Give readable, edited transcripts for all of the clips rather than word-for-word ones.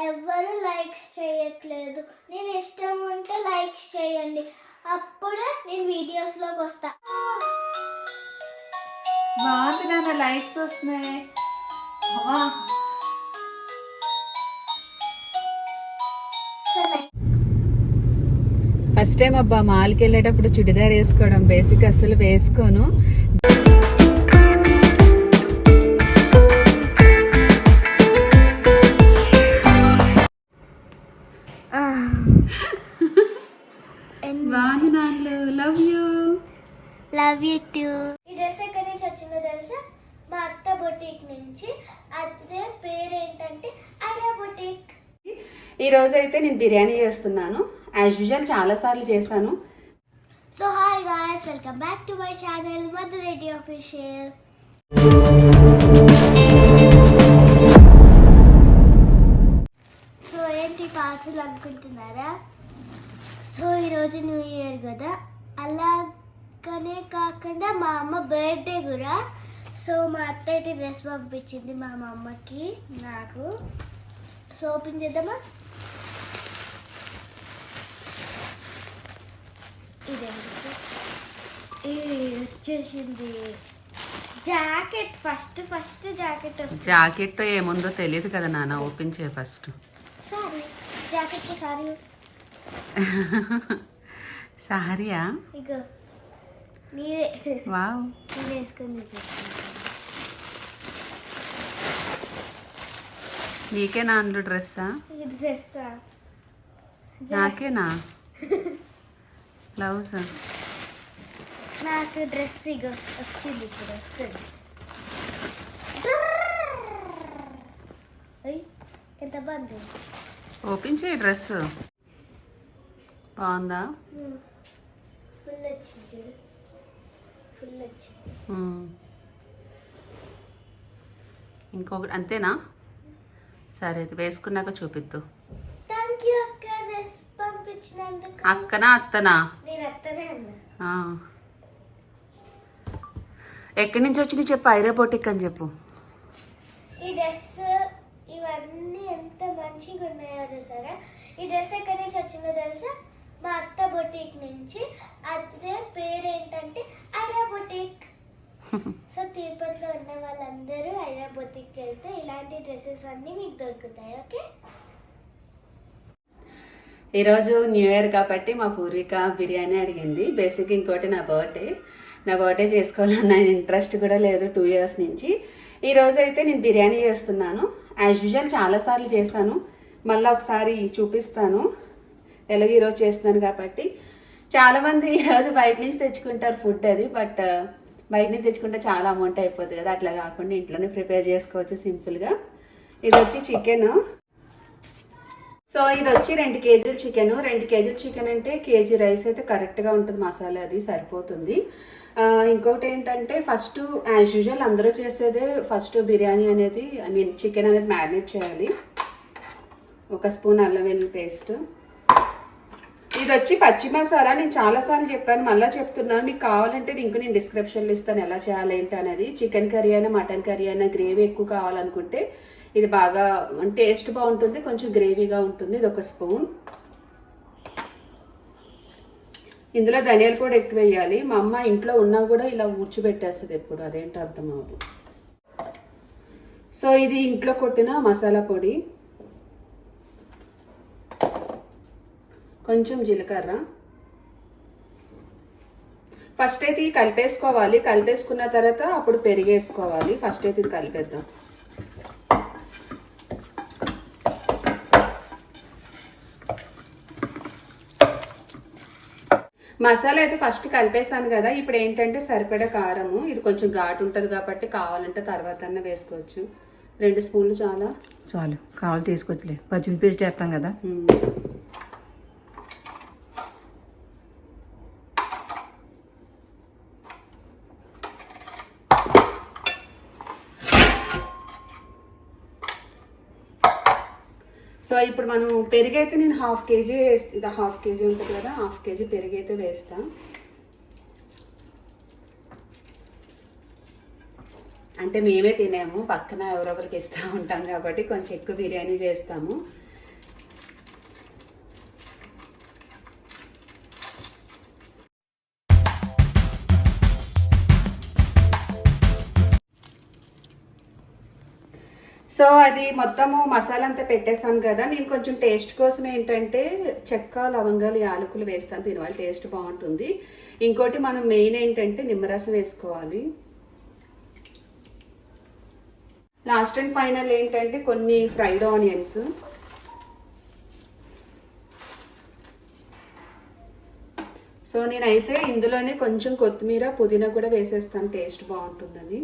ఎవ్వరు లైక్స్ చేయట్లేదు. నేను ఇష్టం ఉంటే లైక్స్ చేయండి, అప్పుడే నేను వీడియోస్లోకి వస్తా. బాగుంది నాన్న, లైట్స్ వస్తున్నాయి. ఫస్ట్ టైం అబ్బా మాల్కి వెళ్ళేటప్పుడు చుడిదార్ వేసుకోవడం. బేసిక్ అసలు వేసుకోను. బాగుంది నాన్న, love you. Love you two. ఈ డ్రెస్ ఎక్కడి నుంచి వచ్చిందో తెలుసా? మా అత్త బొటిక్ నుంచి. అదే పేరేంటంటే ఐడియా బొటిక్. ఈ రోజు అయితే నేను బిర్యానీ చేస్తున్నాను. యాజ్ యూజువల్ చాలా సార్లు చేశాను. So hi guys, welcome back to my channel Madhu Reddy official. So ఏంటి పార్సల్ అనుకుంటున్నారా? సో ఈరోజు న్యూ ఇయర్ కదా, అలాగనే కాకుండా మా అమ్మ బర్త్డే కూడా. సో మా అత్త అయితే డ్రెస్ పంపించింది మా అమ్మకి నాకు. సో ఓపెన్ చేద్దామా? ఇది వచ్చేసింది జాకెట్. ఫస్ట్ జాకెట్ వస్తుంది. జాకెట్ ఏముందో తెలియదు కదా నాన్న, ఓపెన్ చేయ ఫస్ట్. సారీ, జాకెట్ సారీ. సారీయా? ఇగో నీరే. వావ్, నేను వేసుకొని నీకేనా అందులో డ్రెస్సా? ఇది డ్రెస్సా? నాకేనా? బ్లౌజ్ నాకు డ్రెస్ ఇగో వచ్చింది, ఇప్పుడు వస్తుంది. ఎంత బాగుంది. ఓపెన్ చేయి డ్రెస్. బాగుందా? ఫుల్ వచ్చింది, ఫుల్ వచ్చింది. ఇంకొకటి అంతేనా? సరే, అయితే వేసుకున్నాక చూపిద్దు. థ్యాంక్ యూ అక్క, డ్రెస్ పంపించినందుకు. అక్కనా అత్తనా? నేను అత్తనే అన్నా. ఎక్కడి నుంచి వచ్చి చెప్పు, ఐరా బొటిక్ అని చెప్పు. ఈ డ్రెస్ ఇవన్నీ ఎంత మంచిగా ఉన్నాయో చూసారా? ఈ డ్రెస్ ఎక్కడి నుంచి వచ్చిందో తెలుసా? మా అత్త బొటిక్ నుంచి. అదే పేరేంటంటే ఐరా బొటిక్. సో తిరుపతిలో ఉన్న వాళ్ళందరూ ఐరా బొటిక్కి వెళ్తే ఇలాంటి డ్రెస్సెస్ అన్నీ మీకు దొరుకుతాయి. ఓకే, ఈరోజు న్యూ ఇయర్ కాబట్టి మా పూర్విక బిర్యానీ అడిగింది. బేసిక్ ఇంకోటి నా బర్త్డే చేసుకోవాలన్న ఇంట్రెస్ట్ కూడా లేదు 2 years నుంచి. ఈరోజు అయితే నేను బిర్యానీ చేస్తున్నాను. యాజ్ యూజువల్ చాలాసార్లు చేశాను, మళ్ళీ ఒకసారి చూపిస్తాను. ఎలాగో ఈరోజు చేస్తున్నాను కాబట్టి. చాలామంది ఈరోజు బయట నుంచి తెచ్చుకుంటారు ఫుడ్ అది, బట్ బయట నుంచి తెచ్చుకుంటే చాలా అమౌంట్ అయిపోతుంది కదా. అట్లా కాకుండా ఇంట్లోనే ప్రిపేర్ చేసుకోవచ్చు సింపుల్గా. ఇది వచ్చి చికెన్. సో ఇది వచ్చి 2 kg చికెన్. 2 kg చికెన్ అంటే కేజీ రైస్ అయితే కరెక్ట్గా ఉంటుంది, మసాలా అది సరిపోతుంది. ఇంకొకటి ఏంటంటే ఫస్ట్ యాజ్ యూజువల్ అందరూ చేసేదే ఫస్ట్ బిర్యానీ అనేది, చికెన్ అనేది మ్యారినేట్ చేయాలి. 1 స్పూన్ అల్లం వెల్లుల్లి పేస్ట్. ఇది వచ్చి పచ్చి మసాలా. నేను చాలాసార్లు చెప్పాను, మళ్ళీ చెప్తున్నాను. మీకు కావాలంటే నేను డిస్క్రిప్షన్లో ఇస్తాను ఎలా చేయాలి ఏంటి అనేది. చికెన్ కర్రీ అయినా మటన్ కర్రీ అయినా గ్రేవీ ఎక్కువ కావాలనుకుంటే ఇది బాగా టేస్ట్ బాగుంటుంది, కొంచెం గ్రేవీగా ఉంటుంది. ఇది 1 స్పూన్. ఇందులో ధనియాలు కూడా ఎక్కువ వేయాలి. మా అమ్మ ఇంట్లో ఉన్నా కూడా ఇలా ఊడ్చిపెట్టేస్తుంది ఎప్పుడు, అదేంటో అర్థం అవ్వదు. సో ఇది ఇంట్లో కొట్టిన మసాలా పొడి, కొంచెం జీలకర్ర. ఫస్ట్ అయితే ఇది కలిపేసుకోవాలి. కలిపేసుకున్న తర్వాత అప్పుడు పెరిగేసుకోవాలి. ఫస్ట్ అయితే ఇది కలిపేద్దాం. మసాలా అయితే ఫస్ట్ కలిపేసాను కదా. ఇప్పుడు ఏంటంటే సరిపడా కారము. ఇది కొంచెం ఘాటు ఉంటుంది కాబట్టి కావాలంటే తర్వాత అన్న వేసుకోవచ్చు. 2 స్పూన్లు చాలు. కావాలి తీసుకొచ్చిలే, పచ్చిమి పేస్ట్ చేస్తాం కదా. సో ఇప్పుడు మనం పెరుగైతే నేను 1/2 kg ఇది 1/2 kg ఉంటుంది కదా, 1/2 kg పెరుగైతే వేస్తా. అంటే మేమే తినేము, పక్కన ఎవరొకరికి ఇస్తూ ఉంటాం కాబట్టి కొంచెం ఎక్కువ బిర్యానీ చేస్తాము. సో అది మొత్తము మసాలా అంతా పెట్టేసాం కదా. నేను కొంచెం టేస్ట్ కోసం ఏంటంటే చెక్క, లవంగాలు, యాలకులు వేస్తాను, దీనివల్ల టేస్ట్ బాగుంటుంది. ఇంకోటి మనం మెయిన్ ఏంటంటే నిమ్మరసం వేసుకోవాలి. లాస్ట్ అండ్ ఫైనల్ ఏంటంటే కొన్ని ఫ్రైడ్ ఆనియన్స్. సో నేనైతే ఇందులోనే కొంచెం కొత్తిమీర, పుదీనా కూడా వేసేస్తాను, టేస్ట్ బాగుంటుందని.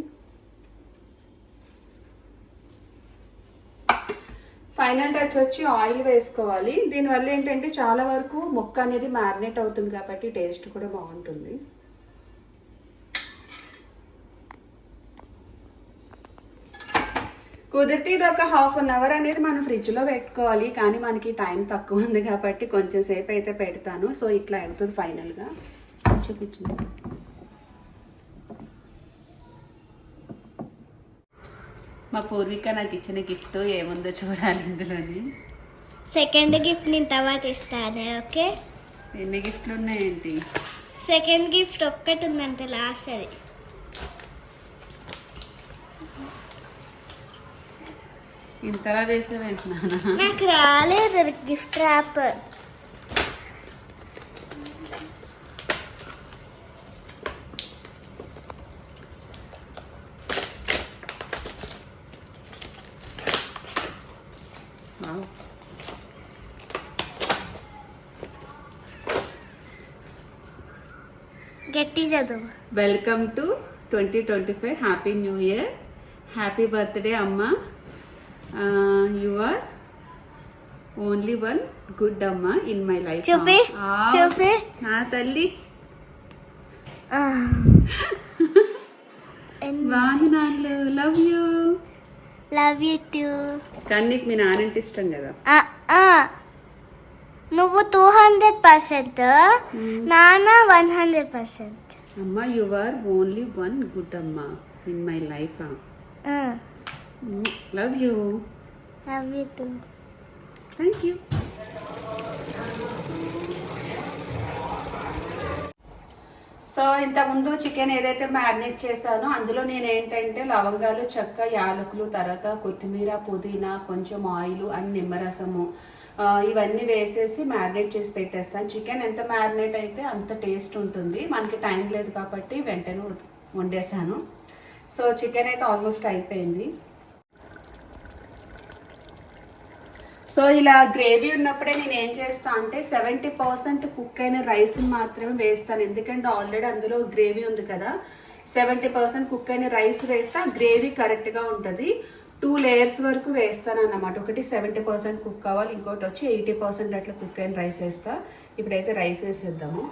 ఫైనల్ టచ్ వచ్చి ఆయిల్ వేసుకోవాలి. దీనివల్ల ఏంటంటే చాలా వరకు ముక్క అనేది మ్యారినేట్ అవుతుంది కాబట్టి టేస్ట్ కూడా బాగుంటుంది. కుదిరితే ఇది ఒక ½ అవర్ అనేది మనం ఫ్రిడ్జ్లో పెట్టుకోవాలి, కానీ మనకి టైం తక్కువ ఉంది కాబట్టి కొంచెం సేపు అయితే పెడతాను. సో ఇట్లా అవుతుంది ఫైనల్గా. చూపించండి. మా పూర్విక నాకు ఇచ్చిన గిఫ్ట్ ఏముందో చూడాలి ఇందులోని. సెకండ్ గిఫ్ట్ నేను తర్వాత ఇస్తాను. ఓకే, ఎన్ని గిఫ్ట్లు ఉన్నాయేంటి? సెకండ్ గిఫ్ట్ ఒక్కటి ఉందంటే లాస్ట్. అది ఇంతలా వేసేవేంటున్నానా? నాకు రాలేదు గిఫ్ట్ ర్యాప్. గట్టి చదువు. Welcome to 2025. Happy new year, happy birthday అమ్మ. You are only one good అమ్మ ఇన్ మై లైఫ్. చూపి చూపి నా తల్లి. వాణి నాన్న love you. Love you too. కానీ నీకు మీ నానంటే ఇష్టం కదా. నువ్వు 200%, నాన్న 100%. Amma you are only one good అమ్మ in my life. Love you. Love you too. Thank you. So ఇంతకుముందు చికెన్ ఏదైతే మ్యారినేట్ చేశానో అందులో నేను ఏంటంటే లవంగాలు, చెక్క, యాలకులు, తర్వాత కొత్తిమీర, పుదీనా, కొంచెం ఆయిల్ అండ్ నిమ్మరసము ఇవన్నీ వేసేసి మ్యారినేట్ చేసి పెట్టేస్తాను. చికెన్ ఎంత మ్యారినేట్ అయితే అంత టేస్ట్ ఉంటుంది. మనకి టైం లేదు కాబట్టి వెంటనే వండేసాను. సో చికెన్ అయితే ఆల్మోస్ట్ అయిపోయింది. సో ఇలా గ్రేవీ ఉన్నప్పుడే నేను ఏం చేస్తాను అంటే 70% కుక్ అయిన రైస్ని మాత్రమే వేస్తాను. ఎందుకంటే ఆల్రెడీ అందులో గ్రేవీ ఉంది కదా. 70% కుక్ అయిన రైస్ వేస్తే గ్రేవీ కరెక్ట్గా ఉంటుంది. 2 లేయర్స్ వరకు వేస్తాను అన్నమాట. ఒకటి 70% కుక్ కావాలి, ఇంకోటి వచ్చి 80% అట్లా కుక్ అయిన రైస్ వేస్తా. ఇప్పుడైతే రైస్ వేసేద్దాము.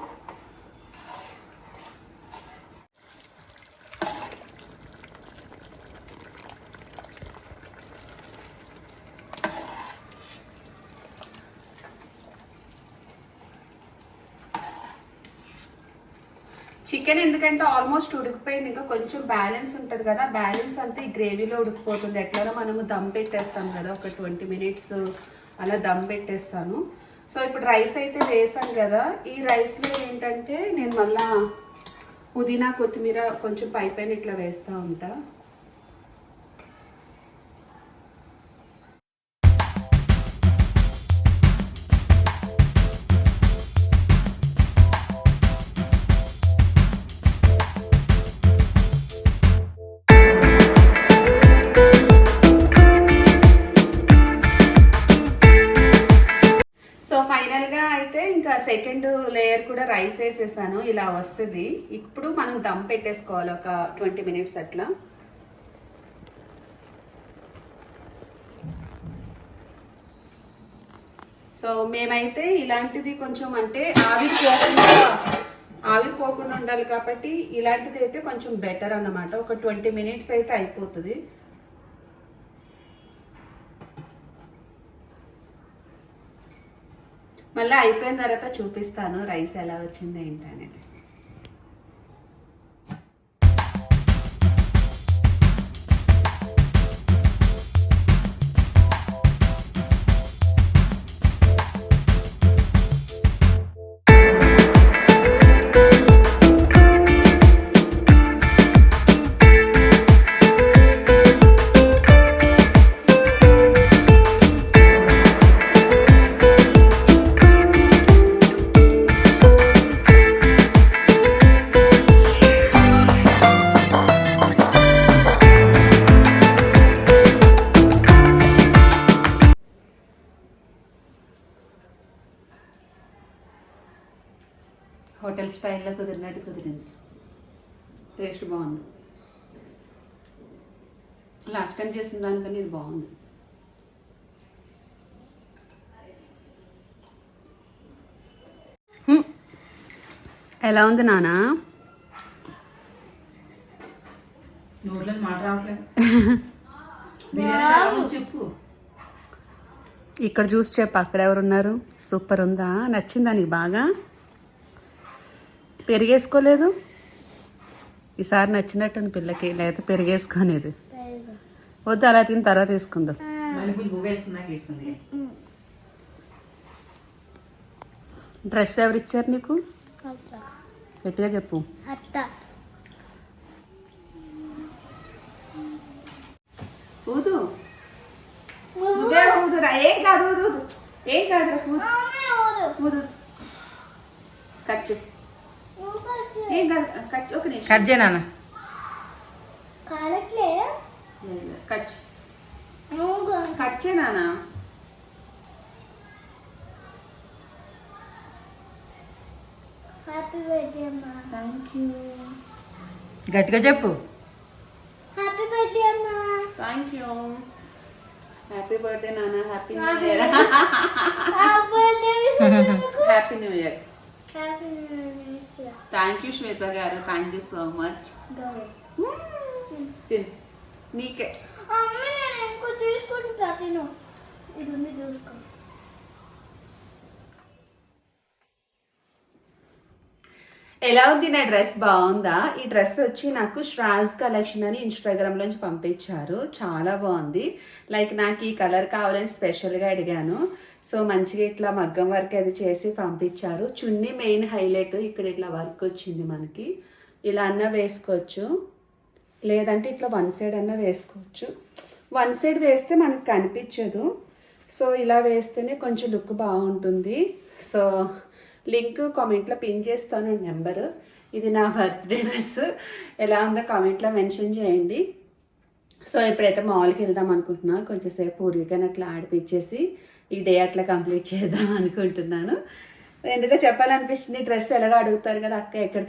చికెన్ ఎందుకంటే ఆల్మోస్ట్ ఉడికిపోయింది, ఇంకా కొంచెం బ్యాలెన్స్ ఉంటుంది కదా, బ్యాలెన్స్ అంతా ఈ గ్రేవీలో ఉడికిపోతుంది. ఎట్లా మనము దమ్ పెట్టేస్తాం కదా, ఒక 20 minutes అలా దమ్ పెట్టేస్తాను. సో ఇప్పుడు రైస్ అయితే వేసాను కదా, ఈ రైస్లో ఏంటంటే నేను మళ్ళా పుదీనా, కొత్తిమీర కొంచెం పైన ఇట్లా వేస్తూ ఉంటా. సో ఫైనల్గా అయితే ఇంకా సెకండ్ లేయర్ కూడా రైస్ వేసేసాను, ఇలా వస్తుంది. ఇప్పుడు మనం దమ్ పెట్టేసుకోవాలి ఒక 20 minutes అట్లా. సో మేమైతే ఇలాంటిది కొంచెం అంటే ఆవిరిపోకుండా ఉండాలి కాబట్టి ఇలాంటిది అయితే కొంచెం బెటర్ అన్నమాట. ఒక 20 minutes అయితే అయిపోతుంది. మళ్ళీ అయిపోయిన తర్వాత చూపిస్తాను రైస్ ఎలా వచ్చింది ఏంటనేది. హోటల్ స్టైల్లో కుదిరినట్టు కుదిరింది. టేస్ట్ బాగుంది. లాస్ట్ టైం చేసిన దానికన్నా ఇది బాగుంది. ఎలా ఉంది నాన్న? నోట్లేదు మాట రావట్లేదు. చెప్పు. ఇక్కడ చూసి చెప్పు, అక్కడ ఎవరున్నారు? సూపర్ ఉందా? నచ్చిందా నీకు బాగా? పెరిగేసుకోలేదు ఈసారి? నచ్చినట్టుంది పిల్లకి, లేకపోతే పెరిగేసుకునేది. వద్దు, అలా తిని తర్వాత వేసుకుందాం. డ్రెస్ ఎవరు ఇచ్చారు నీకు? గట్టిగా చెప్పు. ఊదు, నువ్వే ఊదురా. ఏం కాదు, ఊదు ఊదు. ఏం కాదురా, ఊదు. కట్ చేయి. ఏం కాదు, కట్. ఒక నిమిషం కట్ చేయి నాన్న. కట్ కట్ చేయి నాన్న. హ్యాపీ బర్త్డే అమ్మా. Thank you. గట్టిగా చెప్పు. హ్యాపీ బర్త్డే అమ్మా. Thank you. హ్యాపీ బర్త్డే నాన్న. Happy new year. Happy new year. Thank you Shweta garu. Thank you so much. తిను, నీకే. నేను ఇంకో తీసుకుంటా. తిను, ఇది ఉంది చూసుకో. ఎలా ఉంది నా డ్రెస్? బాగుందా? ఈ డ్రెస్ వచ్చి నాకు శ్రాజ్ కలెక్షన్ అని ఇన్స్టాగ్రామ్ నుంచి పంపించారు. చాలా బాగుంది. లైక్ నాకు ఈ కలర్ కావాలని స్పెషల్గా అడిగాను. సో మంచిగా ఇట్లా మగ్గం వర్క్ అది చేసి పంపించారు. చున్నీ మెయిన్ హైలైట్. ఇక్కడ ఇట్లా వర్క్ వచ్చింది మనకి. ఇలా అన్నా వేసుకోవచ్చు, లేదంటే ఇట్లా వన్ సైడ్ అన్నా వేసుకోవచ్చు. వన్ సైడ్ వేస్తే మనకు కనిపించదు. సో ఇలా వేస్తేనే కొంచెం లుక్ బాగుంటుంది. సో లింక్ కామెంట్లో పిన్ చేస్తాను, నెంబరు. ఇది నా బర్త్డే డ్రెస్. ఎలా ఉందో కామెంట్లో మెన్షన్ చేయండి. సో ఇప్పుడైతే మాల్కి వెళ్దాం అనుకుంటున్నా. కొంచెంసేపు పూర్వికని అట్లా ఆడిపించేసి ఈ డే అట్లా కంప్లీట్ చేద్దాం అనుకుంటున్నాను. ఎందుకో చెప్పాలనిపిస్తుంది. డ్రెస్ ఎలాగో అడుగుతారు కదా, అక్క ఎక్కడ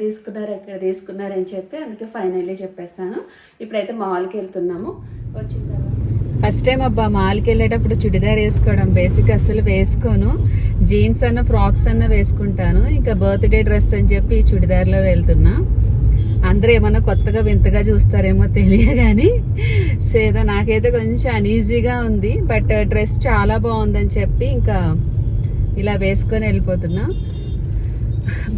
తీసుకున్నారు అని చెప్పి, అందుకే ఫైనల్లీ చెప్పేస్తాను. ఇప్పుడైతే మాల్కి వెళ్తున్నాము. వచ్చిన తర్వాత ఫస్ట్ టైం అబ్బా మాల్కి వెళ్ళేటప్పుడు చుడిదార్ వేసుకోవడం. బేసిక్ అసలు వేసుకోను. జీన్స్ అన్న ఫ్రాక్స్ అన్న వేసుకుంటాను. ఇంకా బర్త్డే డ్రెస్ అని చెప్పి చుడిదార్లో వెళ్తున్నా. అందరూ ఏమన్నా కొత్తగా వింతగా చూస్తారేమో తెలియదు కానీ సేదో నాకైతే కొంచెం అనీజీగా ఉంది. బట్ డ్రెస్ చాలా బాగుందని చెప్పి ఇంకా ఇలా వేసుకొని వెళ్ళిపోతున్నా.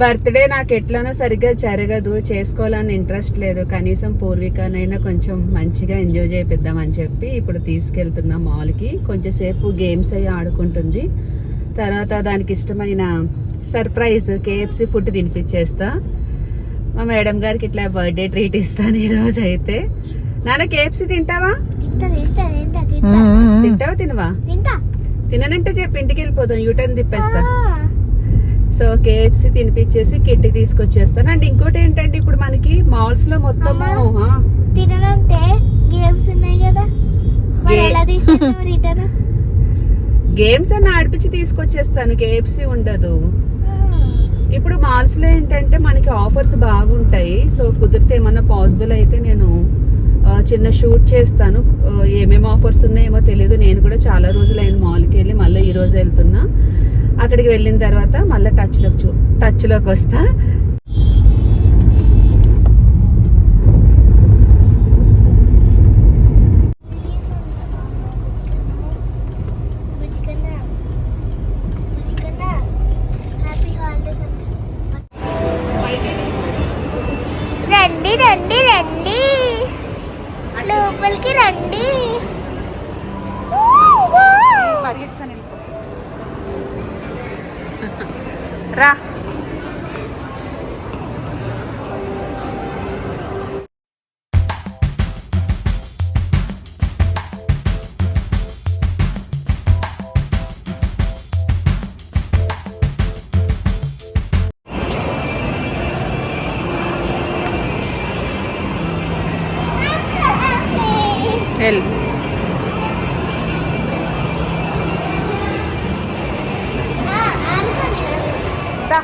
బర్త్డే నాకు ఎట్లనో సరిగ్గా జరగదు, చేసుకోవాలని ఇంట్రెస్ట్ లేదు. కనీసం పూర్వికనైనా కొంచెం మంచిగా ఎంజాయ్ చేపిద్దామని చెప్పి ఇప్పుడు తీసుకెళ్తున్నా మాల్కి. కొంచెంసేపు గేమ్స్ అయ్యి ఆడుకుంటుంది. తర్వాత దానికి ఇష్టమైన సర్ప్రైజ్ KFC ఫుడ్ తినిపించేస్తా. మా మేడం గారికి ఇట్లా బర్త్డే ట్రీట్ ఇస్తాను ఈరోజు అయితే. నాన్న KFC తింటావా? తింటావా తినవా? తిననంటే చెప్పి ఇంటికి వెళ్ళిపోతాను, యూటర్న్ తిప్పేస్తా. సో KFC తినిపించేసి కిట్కి తీసుకొచ్చేస్తాను. అండ్ ఇంకోటి ఏంటంటే ఇప్పుడు మనకి మాల్స్ లో మొత్తము తిననంటే గేమ్స్ ఉన్నాయి కదా, గేమ్స్ అన్న ఆడిపించి తీసుకొచ్చేస్తాను. KFC ఉండదు. ఇప్పుడు మాల్స్ లో ఏంటంటే మనకి ఆఫర్స్ బాగుంటాయి. సో కుదిరితే ఏమన్నా పాసిబుల్ అయితే నేను చిన్న షూట్ చేస్తాను. ఏమేమి ఆఫర్స్ ఉన్నాయేమో తెలియదు. నేను కూడా చాలా రోజులు అయింది మాల్కి వెళ్ళి, మళ్ళీ ఈ రోజు వెళ్తున్నా. అక్కడికి వెళ్ళిన తర్వాత మళ్ళీ టచ్లోకి వస్తా. రండి రండి రండి, లోపలికి రండి. రా. వెళ్ళు. దా.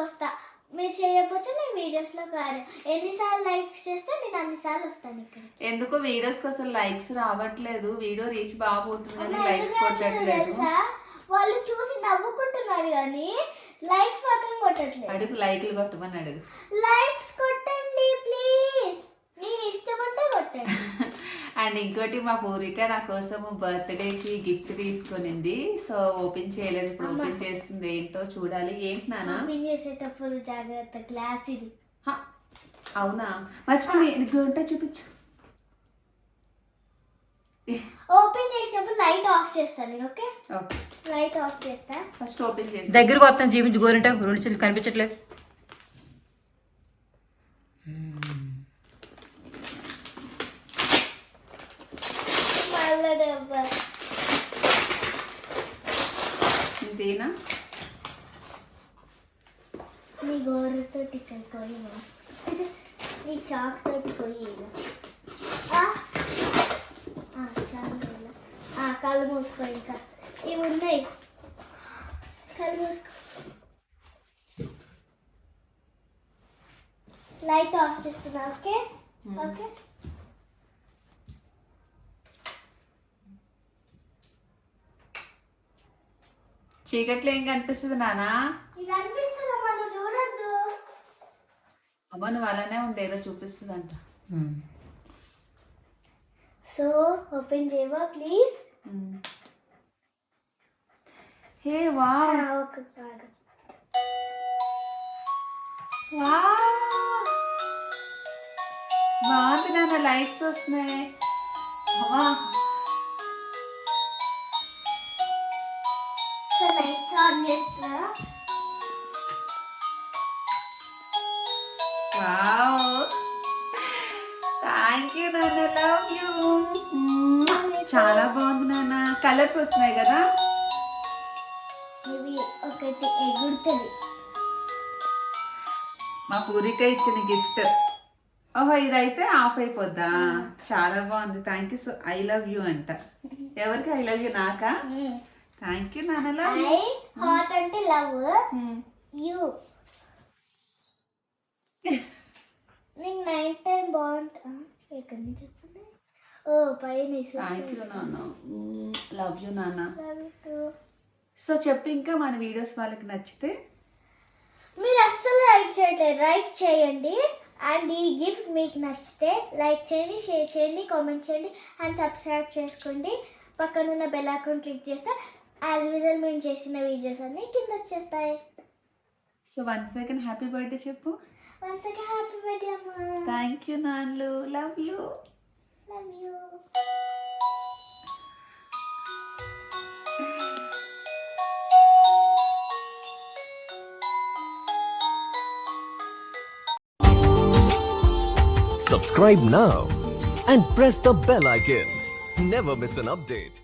వస్తా. మీరు చేయకపోతే నేను వీడియోస్లోకి రాను. ఎన్నిసార్లు లైక్స్ చేస్తే నేను అన్నిసార్లు వస్తాను ఇక్కడ. ఎందుకో వీడియోస్కి అసలు లైక్స్ రావట్లేదు. వీడియో రీచ్ బాగా పోతుంది కానీ లైక్స్ కొట్టట్లేదు. తెలుసా, వాళ్ళు చూసి నవ్వుకుంటున్నారు కానీ లైక్స్ మాత్రం కొట్టట్లేదు. అడుగు లైక్లు కొట్టమని అడుగు. లైక్స్ కొట్టండి ప్లీజ్, నేను ఇష్టపడితే కొట్టండి. అండ్ ఇంకోటి మా పూరిక నా కోసం బర్త్డేకి గిఫ్ట్ తీసుకునింది. సో ఓపెన్ చేయలేదు, ఇప్పుడు ఓపెన్ చేస్తుంది. ఏంటో చూడాలి. ఏంటి నాన్న? ఓపెన్ చేసేటప్పుడు జాగ్రత్త, గ్లాస్ ఇది. హ, అవునా? మర్చిపోయి నీకు ఉంటే చూపించు. ఓపెన్ చేసినప్పుడు లైట్ ఆఫ్ చేస్తాను నేను. ఓకే, ఓకే, లైట్ ఆఫ్ చేస్తా. ఫస్ట్ ఓపెన్ చేసి దగ్గరకు వస్తాను, చూపించు. గోరింట రెండు చెల్లి కనిపించట్లేదు. మళ్ళా డబ్బా. ఇంతేనా? నీ గోరుతోటి పోయి, నీ చాక్ తోటి పోయి. కళ్ళు మూసుకో. ఇంకా ఇవి ఉన్నాయి, కళ్ళు మూసుకో. లైట్ ఆఫ్ చేస్తున్నా. Okay okay. చీకట్లో ఏం కనిపిస్తుంది నానా? ఇది అనిపిస్తుందా? మనం చూడద్దు. అమ్మ నువ్వు అలానే ఉండేదో చూపిస్తుంది అంట. సో ఓపెన్ చేయవా ప్లీజ్? హే వావ్, ఓకే బాగా. బాగుంది నాన్న, లైట్స్ వస్తున్నాయి. అమ్మా సో లైట్స్ ఆన్ చేస్తున్నా. వావ్, థ్యాంక్ యూ నాన్న, లవ్ యూ. చాలా బాగుంది నాన్న. కలర్స్ వస్తున్నాయి కదా? ఇవి ఒకటి ఎగురుతుంది. మా పూరిక ఇచ్చిన గిఫ్ట్. ఓహో, ఇదైతే ఆఫ్ అయిపోద్దా? చాలా బాగుంది. Thank you. So I love you అంట. ఎవరికి ఐ లవ్ యూ? నాకా? థ్యాంక్ యూ నాన్న, లవ్ యూ. ఐ హాట్ అంటే లవ్, యూ నీకు నైట్ టైం బాగుంటా. ఎక్కడి నుంచి వస్తుంది? ఓ పైన. థ్యాంక్ యూ నాన్న, లవ్ యూ నాన్న. సో చెప్పు, ఇంకా మన వీడియోస్ వాళ్ళకి నచ్చితే మీరు అస్సలు లైక్ చేయట్లేదు, లైక్ చేయండి. అండ్ ఈ గిఫ్ట్ మీకు నచ్చితే లైక్ చేయండి, షేర్ చేయండి, కామెంట్ చేయండి అండ్ సబ్స్క్రైబ్ చేసుకోండి. పక్కనున్న బెల్ ఐకాన్ క్లిక్ చేస్తే యాజ్ యూజువల్ మేము చేసిన వీడియోస్ అన్నీ కింద వచ్చేస్తాయి. So once again happy birthday చెప్పు. వన్స్ అగైన్ హ్యాపీ బర్త్డే అమ్మా. థ్యాంక్ యూ నాన్లు, love you. Love you. Subscribe now and press the bell icon. Never miss an update.